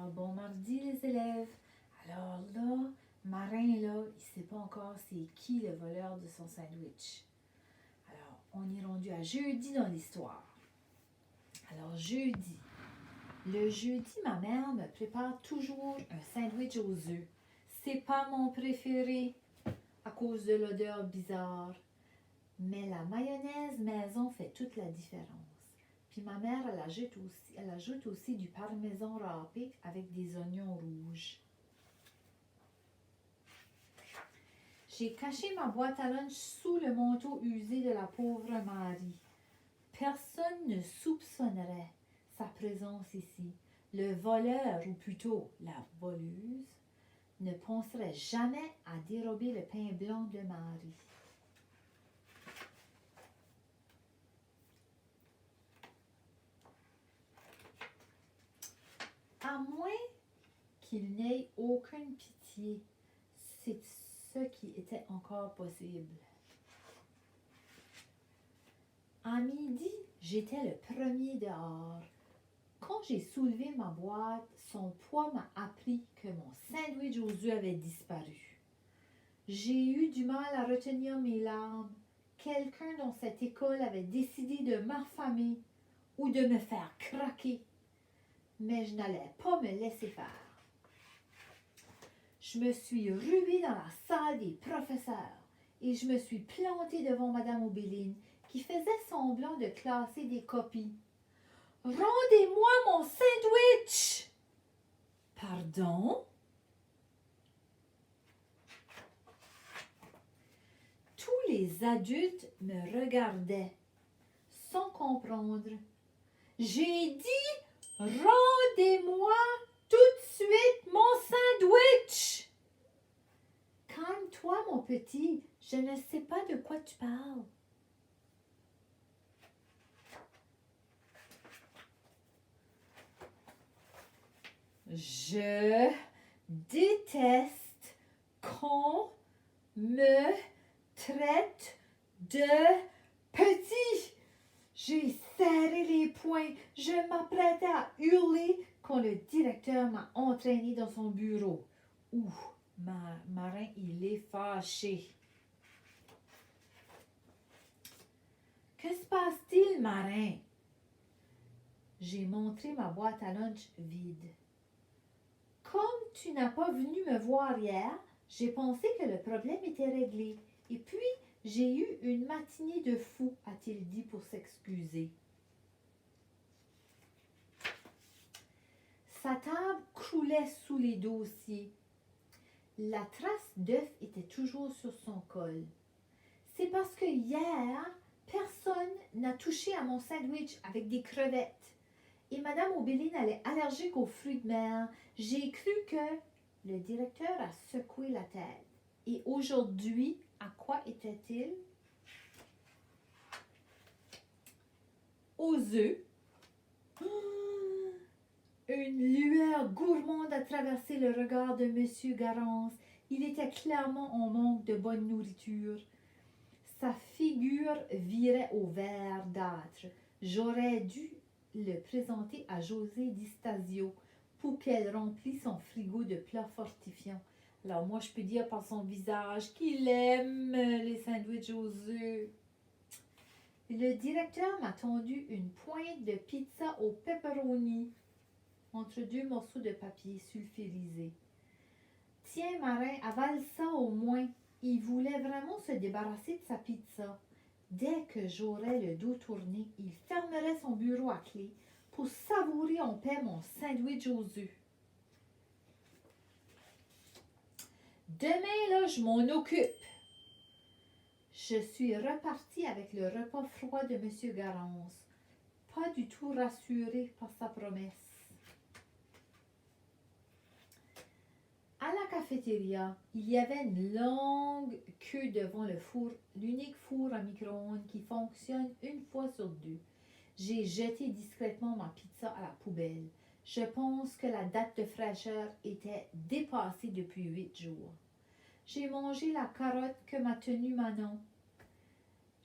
Alors, bon mardi les élèves. Alors là, Marin là, il sait pas encore c'est qui le voleur de son sandwich. Alors, on est rendu à jeudi dans l'histoire. Alors, jeudi. Le jeudi, ma mère me prépare toujours un sandwich aux œufs. C'est pas mon préféré à cause de l'odeur bizarre. Mais la mayonnaise maison fait toute la différence. Puis ma mère, elle ajoute aussi du parmesan râpé avec des oignons rouges. J'ai caché ma boîte à lunch sous le manteau usé de la pauvre Marie. Personne ne soupçonnerait sa présence ici. Le voleur, ou plutôt la voleuse, ne penserait jamais à dérober le pain blanc de Marie. À moins qu'il n'ait aucune pitié, c'est ce qui était encore possible. À midi, j'étais le premier dehors. Quand j'ai soulevé ma boîte, son poids m'a appris que mon sandwich aux œufs avait disparu. J'ai eu du mal à retenir mes larmes. Quelqu'un dans cette école avait décidé de m'affamer ou de me faire craquer. Mais je n'allais pas me laisser faire. Je me suis ruée dans la salle des professeurs et je me suis plantée devant Madame Aubéline qui faisait semblant de classer des copies. « Rendez-moi mon sandwich! » « Pardon? » Tous les adultes me regardaient sans comprendre. J'ai dit « Rendez-moi tout de suite mon sandwich! » Calme-toi, mon petit, je ne sais pas de quoi tu parles. Je déteste qu'on me traite de petit. J'ai serré les poings. Je m'apprêtais à hurler quand le directeur m'a entraîné dans son bureau. Ouh, Marin, il est fâché. Que se passe-t-il, Marin? J'ai montré ma boîte à lunch vide. Comme tu n'as pas venu me voir hier, j'ai pensé que le problème était réglé. Et puis, j'ai eu une matinée de fou, a-t-il dit pour s'excuser. Sa table croulait sous les dossiers. La trace d'œuf était toujours sur son col. C'est parce que hier, personne n'a touché à mon sandwich avec des crevettes. Et Madame Aubéline, elle est allergique aux fruits de mer. J'ai cru que le directeur a secoué la tête. Et aujourd'hui, à quoi était-il? Aux œufs. Une lueur gourmande a traversé le regard de M. Garance. Il était clairement en manque de bonne nourriture. Sa figure virait au verdâtre. J'aurais dû le présenter à José Di Stasio pour qu'elle remplisse son frigo de plats fortifiants. Alors moi, je peux dire par son visage qu'il aime les sandwichs aux œufs. Le directeur m'a tendu une pointe de pizza au pepperoni entre deux morceaux de papier sulfurisé. « Tiens, Marin, avale ça au moins. » Il voulait vraiment se débarrasser de sa pizza. Dès que j'aurais le dos tourné, il fermerait son bureau à clé pour savourer en paix mon sandwich aux œufs. Demain, là, je m'en occupe. Je suis repartie avec le repas froid de M. Garance, pas du tout rassurée par sa promesse. À la cafétéria, il y avait une longue queue devant le four, l'unique four à micro-ondes qui fonctionne une fois sur deux. J'ai jeté discrètement ma pizza à la poubelle. Je pense que la date de fraîcheur était dépassée depuis 8 jours. J'ai mangé la carotte que m'a tenue Manon.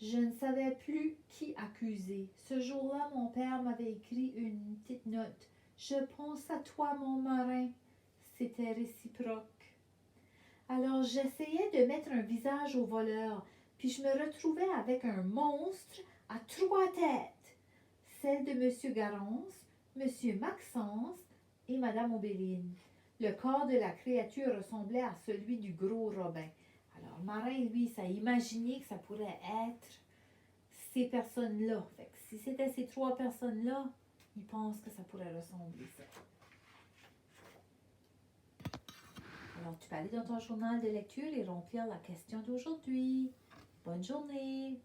Je ne savais plus qui accuser. Ce jour-là, mon père m'avait écrit une petite note. Je pense à toi, mon marin. C'était réciproque. Alors j'essayais de mettre un visage au voleur, puis je me retrouvais avec un monstre à 3 têtes, celle de M. Garance, M. Maxence et Mme Aubéline. Le corps de la créature ressemblait à celui du gros Robin. Alors Marin, lui, ça a imaginé que ça pourrait être ces personnes-là. Fait que si c'était ces 3 personnes-là, il pense que ça pourrait ressembler ça. Alors, tu peux aller dans ton journal de lecture et remplir la question d'aujourd'hui. Bonne journée!